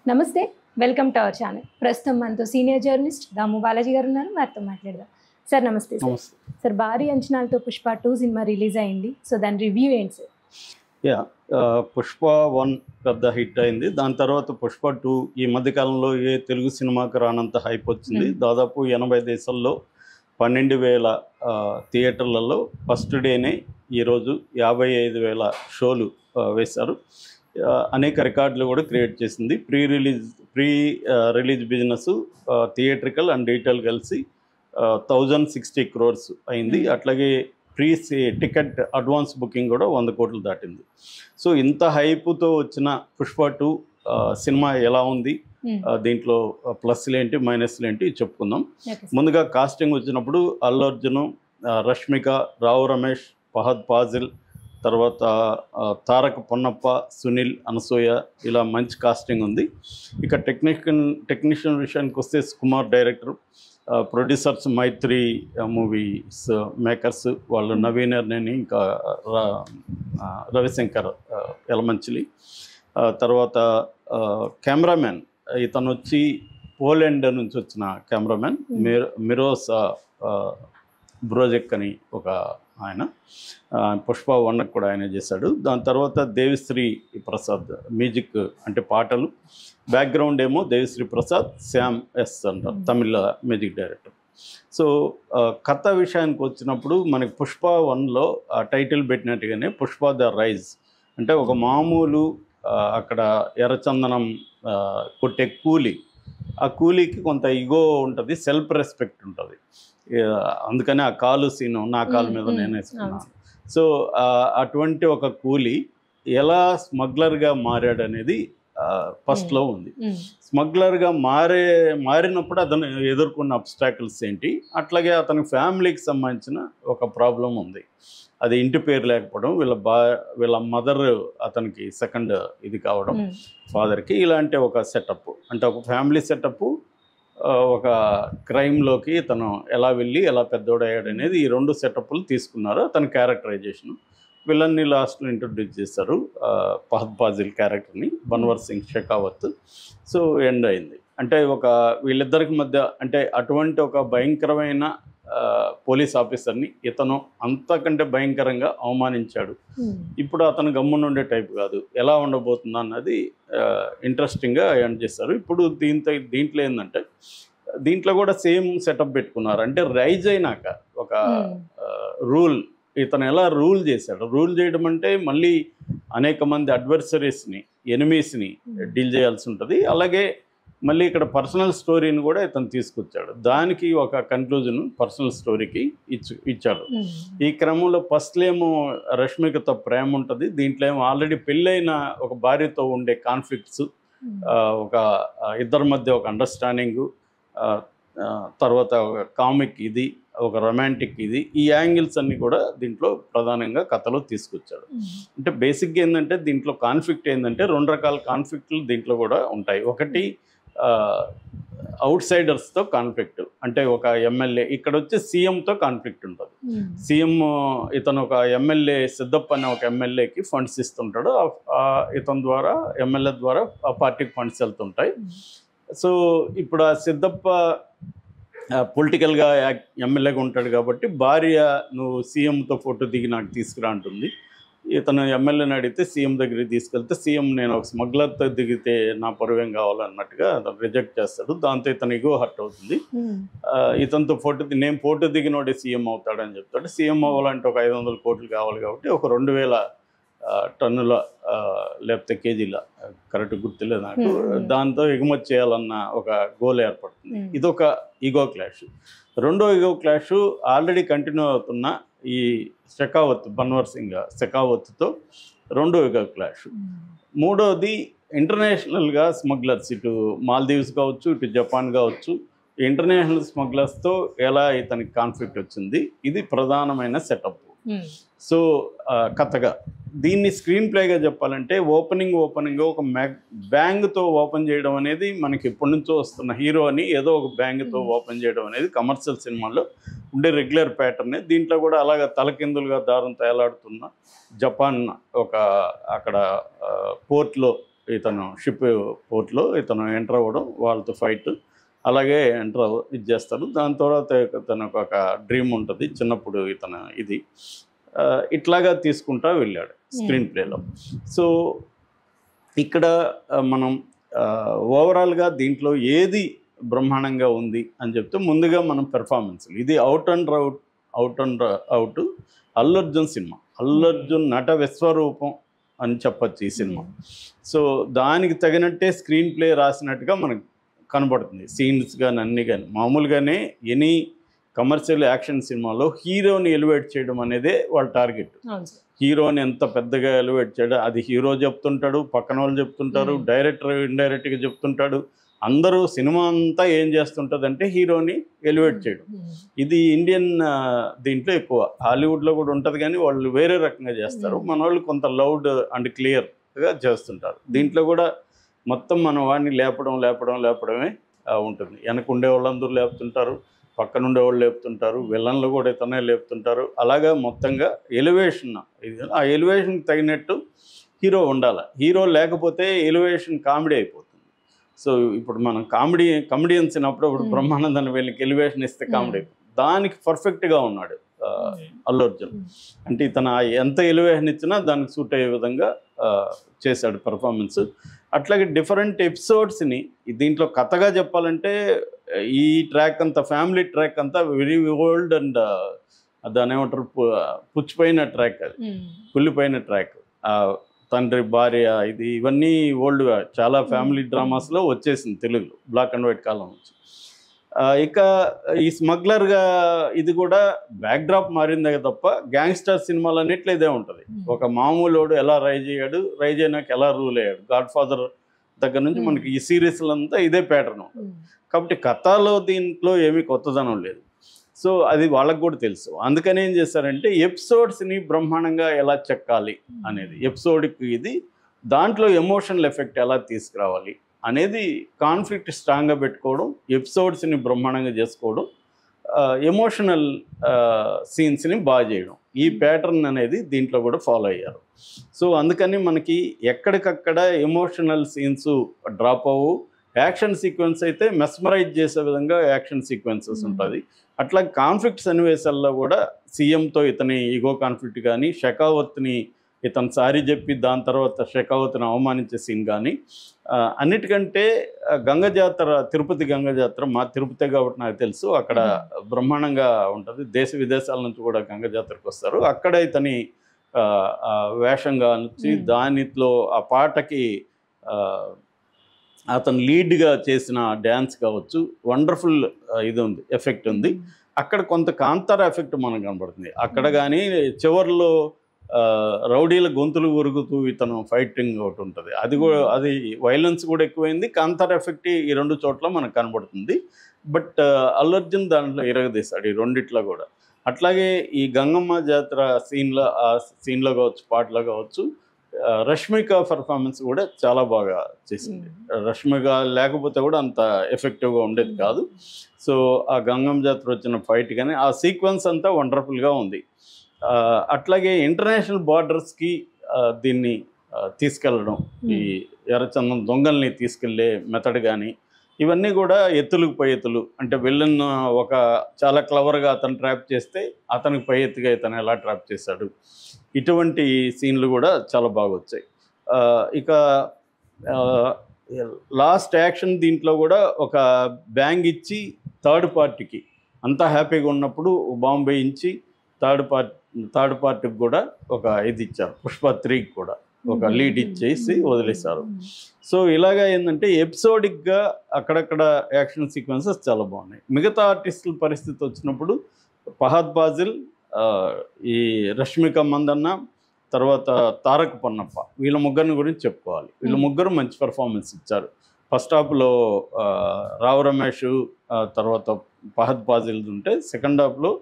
నమస్తే, welcome to our channel. ప్రస్తుతం మనతో సీనియర్ జర్నలిస్ట్ దాము బాలాజీ గారు ఉన్నారు. వారితో మాట్లాడదాం. సార్ నమస్తే. సార్ భారీ అంచనాలతో పుష్ప 2 సినిమా రిలీజ్ అయింది. సో దాని రివ్యూ ఏంటి సార్? పుష్ప 1 పెద్ద హిట్ అయింది. దాని తర్వాత పుష్ప 2 ఈ మధ్యకాలంలో ఏ తెలుగు సినిమాకి రానంత హైప్ వచ్చింది. దాదాపు 80 దేశాల్లో 12,000 థియేటర్లలో ఫస్ట్ డేనే ఈరోజు 55,000 షోలు వేశారు. అనేక రికార్డులు కూడా క్రియేట్ చేసింది. Pre release business theatrical and retail కలిసి 1,060 crores అయింది. అట్లాగే టికెట్ అడ్వాన్స్ బుకింగ్ కూడా 100 కోట్లు దాటింది. సో ఇంత హైప్తో వచ్చిన పుష్ప 2 సినిమా ఎలా ఉంది, దీంట్లో ప్లస్లు ఏంటి మైనస్లు ఏంటి చెప్పుకుందాం. ముందుగా కాస్టింగ్ వచ్చినప్పుడు అల్లు అర్జున్, రష్మిక, రావు రమేష్, ఫహద్ ఫాజిల్, తర్వాత తారక పొన్నప్ప, సునీల్, అనసూయ, ఇలా మంచి కాస్టింగ్ ఉంది. ఇక టెక్నీషియన్ విషయానికి వస్తే సుకుమార్ డైరెక్టర్, ప్రొడ్యూసర్స్ మైత్రి మూవీస్ మేకర్స్ వాళ్ళు నవీన్ అర్నేని, ఇంకా రవిశంకర్ యలమంచిలి. తర్వాత కెమెరామెన్ ఇతను వచ్చి పోలాండ్ నుంచి వచ్చిన కెమెరామెన్ మిరోస్ బ్రోజెక్ అని ఒక ఆయన, పుష్ప 1 కూడా ఆయన చేశాడు. దాని తర్వాత దేవిశ్రీ ప్రసాద్ మ్యూజిక్ అంటే పాటలు, బ్యాక్గ్రౌండ్ ఏమో దేవిశ్రీ ప్రసాద్, శ్యామ్ ఎస్ అంటారు తమిళ మ్యూజిక్ డైరెక్టర్. సో కథ విషయానికి వచ్చినప్పుడు మనకి పుష్ప 1లో టైటిల్ పెట్టినట్టుగానే పుష్ప ద రైజ్ అంటే ఒక మామూలు అక్కడ ఎర్రచందనం కొట్టే కూలీ, ఆ కూలీకి కొంత ఇగో ఉంటుంది, సెల్ఫ్ రెస్పెక్ట్ ఉంటుంది. అందుకని ఆ కాలు సీను నా కాలు మీద నేను వేసుకున్నాను. సో అటువంటి ఒక కూలీ ఎలా స్మగ్లర్గా మారాడు అనేది ఫస్ట్లో ఉంది. స్మగ్లర్గా మారినప్పుడు అతను ఎదుర్కొన్న అబ్స్టాకిల్స్ ఏంటి, అట్లాగే అతని ఫ్యామిలీకి సంబంధించిన ఒక ప్రాబ్లం ఉంది. అది ఇంటి పేరు లేకపోవడం, వీళ్ళ మదర్ అతనికి సెకండ్ ఇది కావడం ఫాదర్కి, ఇలాంటి ఒక సెటప్ అంటే ఒక ఫ్యామిలీ సెటప్, ఒక క్రైమ్లోకి తను ఎలా వెళ్ళి ఎలా పెద్దోడయ్యాడు అనేది ఈ 2 సెటప్లు తీసుకున్నారు. తన క్యారెక్టరైజేషన్ విలన్ని లాస్ట్లో ఇంట్రొడ్యూస్ చేశారు, ఫహద్ ఫాజిల్ క్యారెక్టర్ని, బన్వర్ సింగ్ షెకావత్. సో ఎండ్ అయింది. అంటే ఒక వీళ్ళిద్దరికి మధ్య అంటే అటువంటి ఒక భయంకరమైన పోలీస్ ఆఫీసర్ని ఇతను అంతకంటే భయంకరంగా అవమానించాడు. ఇప్పుడు అతను గమ్మునుండే టైప్ కాదు, ఎలా ఉండబోతుందా అన్నది ఇంట్రెస్టింగ్గా ఎండ్ చేస్తారు. ఇప్పుడు దీంట్లో ఏంటంటే దీంట్లో కూడా సేమ్ సెటప్ పెట్టుకున్నారు. అంటే రైజ్ అయినాక ఒక రూల్, ఇతను ఎలా రూల్ చేశాడు, రూల్ చేయడం అంటే మళ్ళీ అనేక మంది అడ్వర్సరీస్ని, ఎనిమీస్ని డీల్ చేయాల్సి ఉంటుంది. అలాగే మళ్ళీ ఇక్కడ పర్సనల్ స్టోరీని కూడా ఇతను తీసుకొచ్చాడు. దానికి ఒక కన్క్లూజన్ పర్సనల్ స్టోరీకి ఇచ్చాడు. ఈ క్రమంలో ఫస్ట్లో ఏమో రష్మికతో ప్రేమ ఉంటుంది, దీంట్లో ఏమో ఆల్రెడీ పెళ్ళైన ఒక భార్యతో ఉండే కాన్ఫ్లిక్ట్స్, ఒక ఇద్దరి మధ్య ఒక అండర్స్టాండింగు, తర్వాత ఒక కామిక్ ఇది, ఒక రొమాంటిక్ ఇది, ఈ యాంగిల్స్ అన్నీ కూడా దీంట్లో ప్రధానంగా కథలో తీసుకొచ్చాడు. అంటే బేసిక్గా ఏంటంటే దీంట్లో కాన్ఫ్లిక్ట్ ఏంటంటే 2 రకాల కాన్ఫ్లిక్ట్లు దీంట్లో కూడా ఉంటాయి. ఒకటి అవుట్ సైడర్స్తో కాన్ఫ్లిక్ట్, అంటే ఒక ఎమ్మెల్యే, ఇక్కడ వచ్చి సీఎంతో కాన్ఫ్లిక్ట్ ఉంటుంది. సీఎం ఇతను ఒక ఎమ్మెల్యే సిద్ధప్ప అనే ఒక ఎమ్మెల్యేకి ఫండ్స్ ఇస్తుంటాడు, ఇతని ద్వారా ఎమ్మెల్యే ద్వారా ఆ పార్టీకి ఫండ్స్ వెళ్తుంటాయి. సో ఇప్పుడు ఆ సిద్ధప్ప పొలిటికల్గా ఎమ్మెల్యేగా ఉంటాడు కాబట్టి భార్య నువ్వు సీఎంతో ఫోటో దిగి నాకు తీసుకురా అంటుంది. ఇతను ఎమ్మెల్యేని అడిగితే సీఎం దగ్గరికి తీసుకెళ్తే సీఎం నేను ఒక స్మగ్లర్తో దిగితే నా పరువేం కావాలన్నట్టుగా అతను రిజెక్ట్ చేస్తాడు. దాంతో ఇతను ఇగో హర్ట్ అవుతుంది. ఇతనితో నేను ఫోటో దిగినోడే సీఎం అవుతాడని చెప్తాడు. సీఎం అవ్వాలంటే ఒక 500 కోట్లు కావాలి కాబట్టి ఒక 2,000 టన్నుల లేకపోతే కేజీల, కరెక్ట్ గుర్తులేదు నాకు, దాంతో ఎగుమతి చేయాలన్న ఒక గోల్ ఏర్పడుతుంది. ఇదొక ఈగో క్లాష్. రెండో ఈగో క్లాష్ ఆల్రెడీ కంటిన్యూ అవుతున్న ఈ బన్వర్ సింగ్ షెకావత్తో రెండో ఈగో క్లాష్. మూడోది ఇంటర్నేషనల్గా స్మగ్లర్స్, ఇటు మాల్దీవ్స్ కావచ్చు, ఇటు జపాన్ కావచ్చు, ఇంటర్నేషనల్ స్మగ్లర్స్తో ఎలా ఇతనికి కాన్ఫ్లిక్ట్ వచ్చింది, ఇది ప్రధానమైన సెటప్. సో కథగా దీన్ని స్క్రీన్ ప్లేగా చెప్పాలంటే ఓపెనింగ్ ఒక బ్యాంగ్తో ఓపెన్ చేయడం అనేది మనకి ఎప్పటి నుంచో వస్తున్న హీరో అని ఏదో ఒక బ్యాంగ్తో ఓపెన్ చేయడం అనేది కమర్షియల్ సినిమాల్లో ఉండే రెగ్యులర్ ప్యాటర్నే. దీంట్లో కూడా అలాగ తలకిందులుగా దారం తేలాడుతున్న జపాన్ ఒక అక్కడ పోర్ట్లో ఇతను షిప్ పోర్ట్లో ఇతను ఎంటర్ అవ్వడం, వాళ్ళతో ఫైట్, అలాగే ఎంటర్ ఇది చేస్తారు. దాని తర్వాత తనకు ఒక డ్రీమ్ ఉంటుంది చిన్నప్పుడు ఇతను ఇది ఇట్లాగా తీసుకుంటా వెళ్ళాడు స్క్రీన్ ప్లేలో. సో ఇక్కడ మనం ఓవరాల్గా దీంట్లో ఏది బ్రహ్మాండంగా ఉంది అని చెప్తే ముందుగా మనం పెర్ఫార్మెన్స్, ఇది out and out Allu Arjun cinema. Allu Arjun నట విశ్వరూపం అని చెప్పచ్చు ఈ సినిమా. సో దానికి తగినట్టే స్క్రీన్ ప్లే రాసినట్టుగా మనకు కనబడుతుంది. సీన్స్ కానీ అన్నీ కానీ మామూలుగానే ఎనీ కమర్షియల్ యాక్షన్ సినిమాలో హీరోని ఎలివేట్ చేయడం అనేదే వాళ్ళ టార్గెట్. హీరోని ఎంత పెద్దగా ఎలివేట్ చేయడం, అది హీరో చెప్తుంటాడు, పక్కన వాళ్ళు చెప్తుంటారు, డైరెక్టర్ ఇండైరెక్ట్గా చెప్తుంటాడు, అందరూ సినిమా అంతా ఏం చేస్తుంటుంది అంటే హీరోని ఎలివేట్ చేయడం. ఇది ఇండియన్ దీంట్లో ఎక్కువ, హాలీవుడ్లో కూడా ఉంటుంది కానీ వాళ్ళు వేరే రకంగా చేస్తారు. మన వాళ్ళు కొంత లౌడ్ అండ్ క్లియర్గా చేస్తుంటారు. దీంట్లో కూడా మొత్తం మన వాడిని లేపడమే ఉంటుంది. వెనక ఉండే వాళ్ళందరూ లేపుతుంటారు, పక్కన ఉండే వాళ్ళు లేపుతుంటారు, విలన్లు కూడా ఇతనే లేపుతుంటారు. అలాగా మొత్తంగా ఎలివేషన్, ఆ ఎలివేషన్కి తగినట్టు హీరో ఉండాలి. హీరో లేకపోతే ఎలివేషన్ కామెడీ అయిపోతుంది. సో ఇప్పుడు మనం కమెడియన్స్ అప్పుడు బ్రహ్మానందాన్ని వీళ్ళకి ఎలివేషన్ ఇస్తే కామెడీ, దానికి పర్ఫెక్ట్గా ఉన్నాడు అల్లు అర్జున్. అంటే ఇతను ఎంత ఎలివేషన్ ఇచ్చినా దానికి సూట్ అయ్యే విధంగా చేశాడు పర్ఫార్మెన్స్. అట్లాగే డిఫరెంట్ ఎపిసోడ్స్ని దీంట్లో కథగా చెప్పాలంటే ఈ ట్రాక్ అంతా ఫ్యామిలీ ట్రాక్ అంతా వెరీ ఓల్డ్ అండ్ దాని ఏమంటారు పుచ్చిపోయిన ట్రాక్, అది కుళ్ళిపోయిన ట్రాక్. తండ్రి భార్య ఇవన్నీ ఓల్డ్గా చాలా ఫ్యామిలీ డ్రామాస్లో వచ్చేసింది తెలుగులో బ్లాక్ అండ్ వైట్ కాలం నుంచి. ఇక ఈ స్మగ్లర్గా ఇది కూడా బ్యాక్డ్రాప్ మారిందే తప్ప గ్యాంగ్స్టర్ సినిమాలు అన్నిట్లో ఇదే ఉంటుంది. ఒక మామూలుడు ఎలా రైజ్ అయినాక ఎలా రూల్ అయ్యాడు, గాడ్ ఫాదర్ దగ్గర నుంచి మనకి ఈ సిరీస్లు అంతా ఇదే ప్యాటర్న్ ఉంటుంది. కాబట్టి కథలో దీంట్లో ఏమీ కొత్తదనం లేదు. సో అది వాళ్ళకు కూడా తెలుసు. అందుకని ఏం చేశారంటే ఎపిసోడ్స్ని బ్రహ్మాండంగా ఎలా చెక్కాలి అనేది, ఎపిసోడ్కి ఇది దాంట్లో ఎమోషనల్ ఎఫెక్ట్ ఎలా తీసుకురావాలి అనేది కాన్ఫ్లిక్ట్ స్ట్రాంగ్గా పెట్టుకోవడం, ఎపిసోడ్స్ని బ్రహ్మాండంగా చేసుకోవడం, ఎమోషనల్ సీన్స్ని బాగా చేయడం, ఈ ప్యాటర్న్ అనేది దీంట్లో కూడా ఫాలో అయ్యారు. సో అందుకని మనకి ఎక్కడికక్కడ ఎమోషనల్ సీన్స్ డ్రాప్ అవ్వు, యాక్షన్ సీక్వెన్స్ అయితే మెస్మరైజ్ చేసే విధంగా యాక్షన్ సీక్వెన్సెస్ ఉంటుంది. అట్లా కాన్ఫ్లిక్ట్ సన్నివేశాల్లో కూడా సీఎంతో ఇతని ఈగో కాన్ఫ్లిక్ట్ కానీ, షెకావత్ని ఇతను సారీ చెప్పి దాని తర్వాత షెకావత్ని అవమానించే సీన్ కానీ, అన్నిటికంటే గంగ జాతర, తిరుపతి గంగ జాతర, మా తిరుపతి కాబట్టి నాకు తెలుసు, అక్కడ బ్రహ్మాండంగా ఉంటుంది. దేశ విదేశాల నుంచి కూడా గంగ జాతరకు వస్తారు. అక్కడ ఇతని వేషంగా నుంచి దానిలో ఆ పాటకి అతను లీడ్గా చేసిన డ్యాన్స్ కావచ్చు, వండర్ఫుల్ ఇది ఉంది, ఎఫెక్ట్ ఉంది. అక్కడ కొంత కాంతార ఎఫెక్ట్ మనకు కనబడుతుంది అక్కడ. కానీ చివర్లో రౌడీల గొంతులు ఉరుగుతూ ఇతను ఫైటింగ్ ఒకటి ఉంటుంది, అది వైలెన్స్ కూడా ఎక్కువైంది. కాంతార ఎఫెక్ట్ ఈ రెండు చోట్ల మనకు కనబడుతుంది. బట్ అల్లు అర్జున్ దాంట్లో ఇరగదీశాడు ఈ రెండిట్లో కూడా. అట్లాగే ఈ గంగమ్మ జాతర సీన్లో కావచ్చు, పాటలో కావచ్చు, రష్మిక పర్ఫార్మెన్స్ కూడా చాలా బాగా చేసింది. రష్మిక లేకపోతే కూడా అంత ఎఫెక్టివ్గా ఉండేది కాదు. సో ఆ గంగమ్మ జాతర వచ్చిన ఫైట్ కానీ ఆ సీక్వెన్స్ అంతా వండర్ఫుల్గా ఉంది. అట్లాగే ఇంటర్నేషనల్ బార్డర్స్కి దీన్ని తీసుకెళ్ళడం, ఈ ఎర్రచందనం దొంగల్ని తీసుకెళ్లే మెథడ్ కానీ, ఇవన్నీ కూడా ఎత్తులకు పై ఎత్తులు. అంటే విలన్ ఒక చాలా క్లవర్గా అతను ట్రాప్ చేస్తే అతనికి పై ఎత్తుగా ఇతను ఎలా ట్రాప్ చేశాడు, ఇటువంటి సీన్లు కూడా చాలా బాగా వచ్చాయి. ఇక లాస్ట్ యాక్షన్ దీంట్లో కూడా ఒక బ్యాంగ్ ఇచ్చి థర్డ్ పార్టీకి అంతా హ్యాపీగా ఉన్నప్పుడు బాంబే ఇచ్చి థర్డ్ పార్టీకి కూడా ఒక ఇది ఇచ్చారు. పుష్ప 3కి కూడా ఒక లీడ్ ఇచ్చేసి వదిలేశారు. సో ఇలాగా ఏంటంటే ఎపిసోడిక్గా అక్కడక్కడ యాక్షన్ సీక్వెన్సెస్ చాలా బాగున్నాయి. మిగతా ఆర్టిస్టుల పరిస్థితి వచ్చినప్పుడు ఫహద్ ఫాజిల్, ఈ రష్మిక మందన్న, తర్వాత తారక్ పన్నప్ప, వీళ్ళ ముగ్గురిని గురించి చెప్పుకోవాలి. వీళ్ళ ముగ్గురు మంచి పర్ఫార్మెన్స్ ఇచ్చారు. ఫస్ట్ హాఫ్లో రావు రమేష్, తర్వాత ఫహద్ ఫాజిల్ ఉంటే, సెకండ్ హాఫ్లో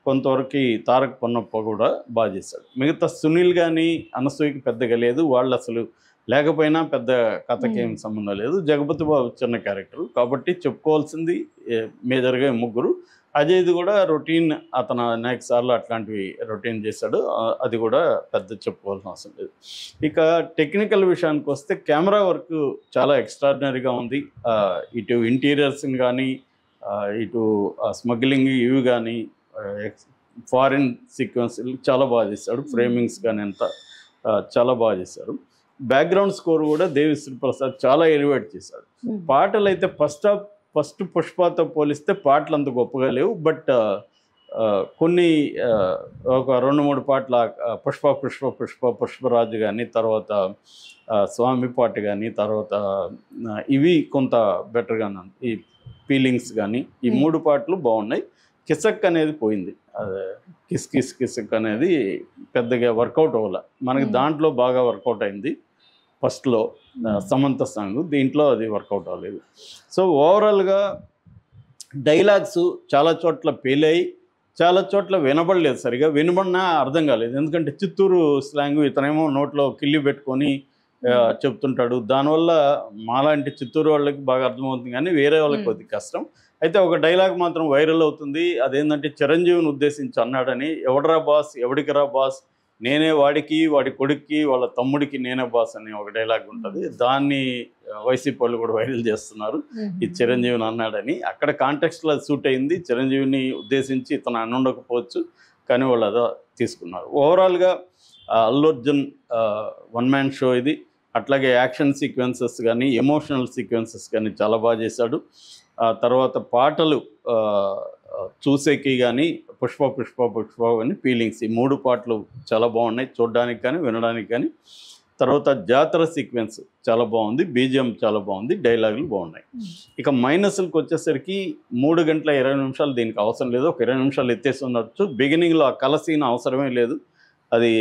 కొంతవరకు తారక్ పన్నప్ప కూడా బాగా చేశాడు. మిగతా సునీల్ కానీ అనసూయకి పెద్దగా లేదు, వాళ్ళు అసలు లేకపోయినా పెద్ద కథకి ఏం సంబంధం లేదు. జగపతి బాబు చిన్న క్యారెక్టర్ కాబట్టి చెప్పుకోవాల్సింది మేజర్గా ముగ్గురు. అజయ్ది కూడా రొటీన్, అతను అనేక సార్లు అట్లాంటివి రొటీన్ చేశాడు. అది కూడా పెద్ద చెప్పుకోవాల్సిన అవసరం లేదు. ఇక టెక్నికల్ విషయానికి వస్తే కెమెరా వర్క్ చాలా ఎక్స్ట్రాడినరీగా ఉంది. ఇటు ఇంటీరియర్స్ని కానీ, ఇటు స్మగ్లింగ్ ఇవి కానీ, ఫారిన్ సీక్వెన్స్ చాలా బాగా చేశాడు. ఫ్రేమింగ్స్ కానీ అంతా చాలా బాగా చేశారు. బ్యాక్గ్రౌండ్ స్కోర్ కూడా దేవిశ్రీ ప్రసాద్ చాలా ఎలివేట్ చేశాడు. పాటలు అయితే ఫస్ట్ పుష్పతో పోలిస్తే పాటలు అంత గొప్పగా లేవు. బట్ కొన్ని ఒక 2-3 పాటల పుష్పరాజు కానీ, తర్వాత స్వామి పాట కానీ, తర్వాత ఇవి కొంత బెటర్గానే ఉంది. ఈ ఫీలింగ్స్ కానీ ఈ 3 పాటలు బాగున్నాయి. కిసక్ అనేది పోయింది. కిసక్ అనేది పెద్దగా వర్కౌట్ అవ్వాల మనకి. దాంట్లో బాగా వర్కౌట్ అయింది ఫస్ట్లో సమంత సాంగ్, దీంట్లో అది వర్కౌట్ అవ్వలేదు. సో ఓవరాల్గా డైలాగ్స్ చాలా చోట్ల పేలాయి, చాలా చోట్ల వినబడలేదు. సరిగా వినబడినా అర్థం కాలేదు. ఎందుకంటే చిత్తూరు స్లాంగ్, ఇతనేమో నోట్లో కిల్లి పెట్టుకొని చెప్తుంటాడు. దానివల్ల మాలాంటి చిత్తూరు వాళ్ళకి బాగా అర్థమవుతుంది, కానీ వేరే వాళ్ళకి కొద్ది కష్టం. అయితే ఒక డైలాగ్ మాత్రం వైరల్ అవుతుంది. అదేంటంటే చిరంజీవిని ఉద్దేశించి అన్నాడని, ఎవడరా బాస్, ఎవడికిరా బాస్, నేనే వాడికి, వాడి కొడుక్కి, వాళ్ళ తమ్ముడికి నేనే బాస్ అని ఒక డైలాగ్ ఉంటుంది. దాన్ని వైసీపీ వాళ్ళు కూడా వైరల్ చేస్తున్నారు, ఈ చిరంజీవిని అన్నాడని. అక్కడ కాంటెక్స్ట్లో సూట్ అయింది. చిరంజీవిని ఉద్దేశించి ఇతను అని ఉండకపోవచ్చు, కానీ వాళ్ళు అదో తీసుకున్నారు. ఓవరాల్గా Allu Arjun one man show ఇది. అట్లాగే యాక్షన్ సీక్వెన్సెస్ కానీ, ఎమోషనల్ సీక్వెన్సెస్ కానీ చాలా బాగా చేశాడు. తర్వాత పాటలు చూసేకి కానీ, పుష్ప కానీ, ఫీలింగ్స్, ఈ 3 పాటలు చాలా బాగున్నాయి చూడడానికి కానీ, వినడానికి కానీ. తర్వాత జాతర సీక్వెన్స్ చాలా బాగుంది, బీజిఎం చాలా బాగుంది, డైలాగులు బాగున్నాయి. ఇక మైనస్లకు వచ్చేసరికి 3 గంటల 20 నిమిషాలు దీనికి అవసరం లేదు. ఒక 20 నిమిషాలు ఎత్తేసి ఉండొచ్చు. బిగినింగ్లో ఆ కల సీన్ అవసరమే లేదు, అది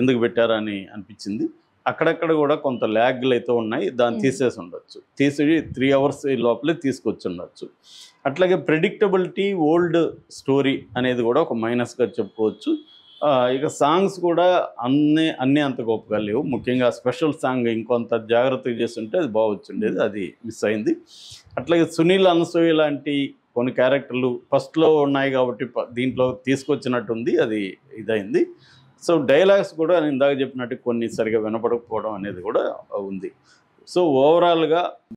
ఎందుకు పెట్టారని అనిపించింది. అక్కడక్కడ కూడా కొంత ల్యాగ్లు అయితే ఉన్నాయి, దాన్ని తీసేసి ఉండొచ్చు. తీసి 3 అవర్స్ లోపలే తీసుకొచ్చి ఉండొచ్చు. అట్లాగే ప్రెడిక్టబిలిటీ, ఓల్డ్ స్టోరీ అనేది కూడా ఒక మైనస్గా చెప్పుకోవచ్చు. ఇక సాంగ్స్ కూడా అన్నీ అంత గొప్పగా లేవు. ముఖ్యంగా స్పెషల్ సాంగ్ ఇంకొంత జాగ్రత్తగా చేస్తుంటే అది బాగా వచ్చిండేది, అది మిస్ అయింది. అట్లాగే సునీల్ అనసూయ లాంటి కొన్ని క్యారెక్టర్లు ఫస్ట్లో ఉన్నాయి కాబట్టి దీంట్లో తీసుకొచ్చినట్టుంది, అది ఇదైంది. సో డైలాగ్స్ కూడా నేను ఇందాక చెప్పినట్టు కొన్ని సరిగా వినపడకపోవడం అనేది కూడా ఉంది. సో ఓవరాల్గా